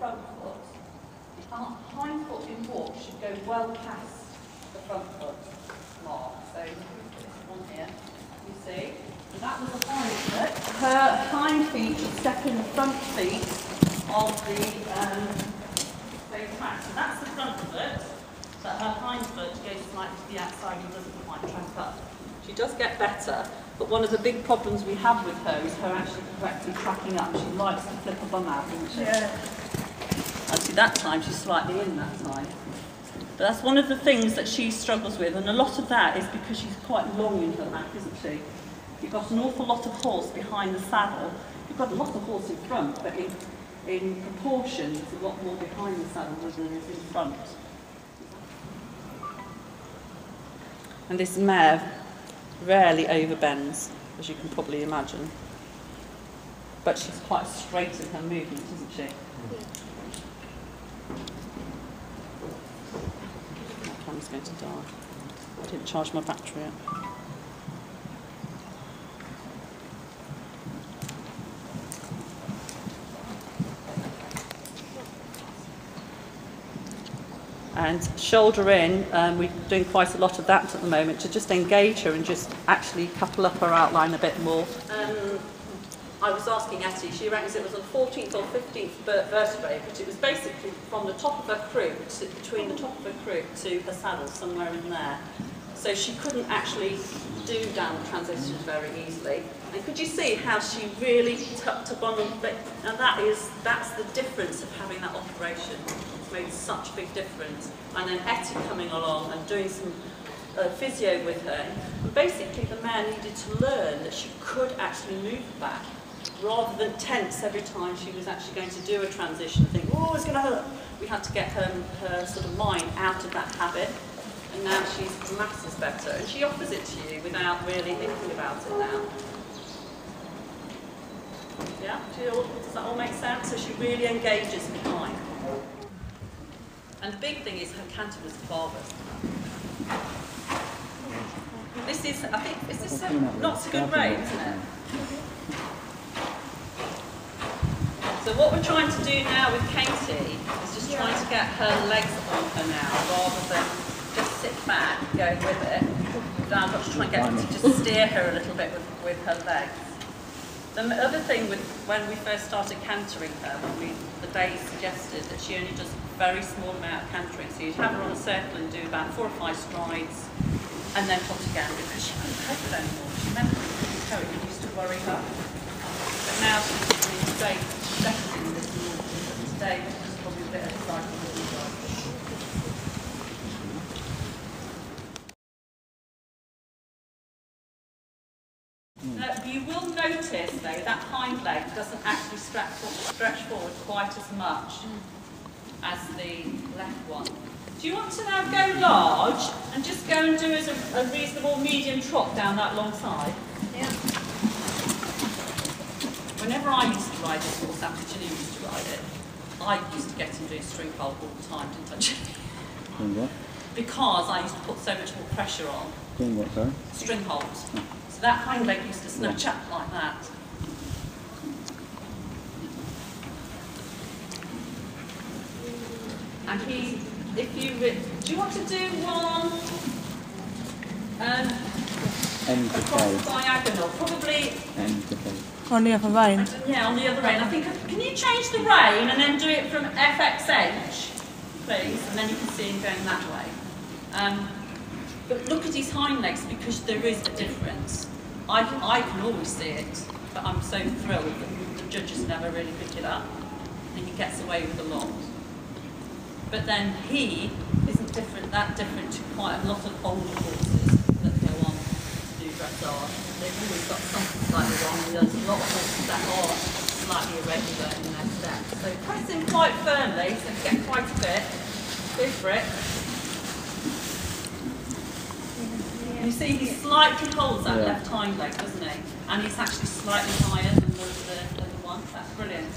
front foot, the hind foot in walk should go well past the front foot mark. So this one here, you see, and that was the hind foot. Her hind feet should step in the front feet of the same track. So that's the front foot, but her hind foot goes slightly to the outside and doesn't quite track up. She does get better, but one of the big problems we have with her is her actually correctly tracking up. She likes to flip her bum out, doesn't she? Yeah. Actually, that time she's slightly in that time. But that's one of the things that she struggles with, and a lot of that is because she's quite long in her back, isn't she? You've got an awful lot of horse behind the saddle. You've got a lot of horse in front, but in proportion, there's a lot more behind the saddle than there is in front. And this mare rarely overbends, as you can probably imagine. But she's quite straight in her movement, isn't she? My camera's going to die. I didn't charge my battery up. And shoulder in, we're doing quite a lot of that at the moment to just engage her and just actually couple up her outline a bit more. I was asking Etty, she reckons it was on 14th or 15th vertebrae, but it was basically from the top of her croup, between the top of her croup to her saddle, somewhere in there. So she couldn't actually do downward transitions very easily. And could you see how she really tucked her bum on? And that's the difference of having that operation. It's made such a big difference. And then Etty coming along and doing some physio with her. And basically the mare needed to learn that she could actually move back, rather than tense every time she was actually going to do a transition and think, oh, it's going to hurt. We had to get her sort of mind out of that habit. And now she's masses better. And she offers it to you without really thinking about it now. Yeah? Does that all make sense? So she really engages behind. And the big thing is her canter was father. This is, I think, is this not so good rein, isn't it? So what we're trying to do now with Katie is just trying to get her legs on her now, rather than just sit back, going with it. Now I've got to try and get her to just steer her a little bit with her legs. The other thing with when we first started cantering her, the day suggested that she only does a very small amount of cantering. So you'd have her on a circle and do about 4 or 5 strides, and then trot again, because she couldn't cope with it anymore. She mentally couldn't cope. It used to worry her. But now she's better in this morning. Today was probably a bit of cycle. You will notice, though, that hind leg doesn't actually stretch forward quite as much as the left one. Do you want to now go large and just go and do as a reasonable medium trot down that long side? Yeah. Whenever I used to ride this horse, after Ginny used to ride it, I used to get him doing string hold all the time, didn't I, Ginny? What? Because I used to put so much more pressure on. Doing what, sorry? String holds. So that hind leg used to snatch up like that. And do you want to do one across the diagonal? Probably. On the other rein. Yeah, on the other rein. I think. Can you change the rein and then do it from FXH, please? And then you can see him going that way. But look at his hind legs, because there is a difference. I can always see it, but I'm so thrilled that the judges never really pick it up, and he gets away with a lot. But then he isn't that different to quite a lot of older horses that go on to do dressage. They've always got something slightly wrong, and there's a lot of horses that are slightly irregular in their steps. So press him quite firmly, so get quite a bit. Go for it. You see, he slightly holds that left hind leg, doesn't he? And he's actually slightly higher than the other one. That's brilliant.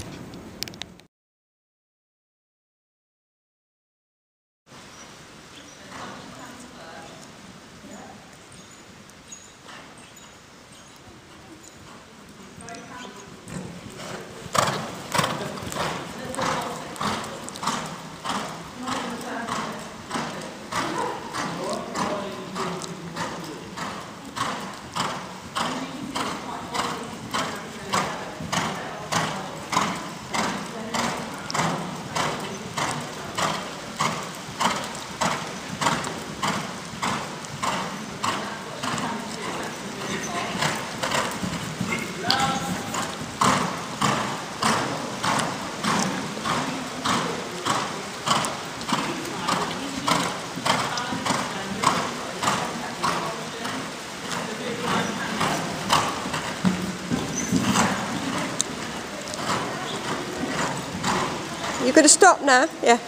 stop now? Yeah.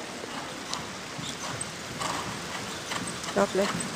Lovely.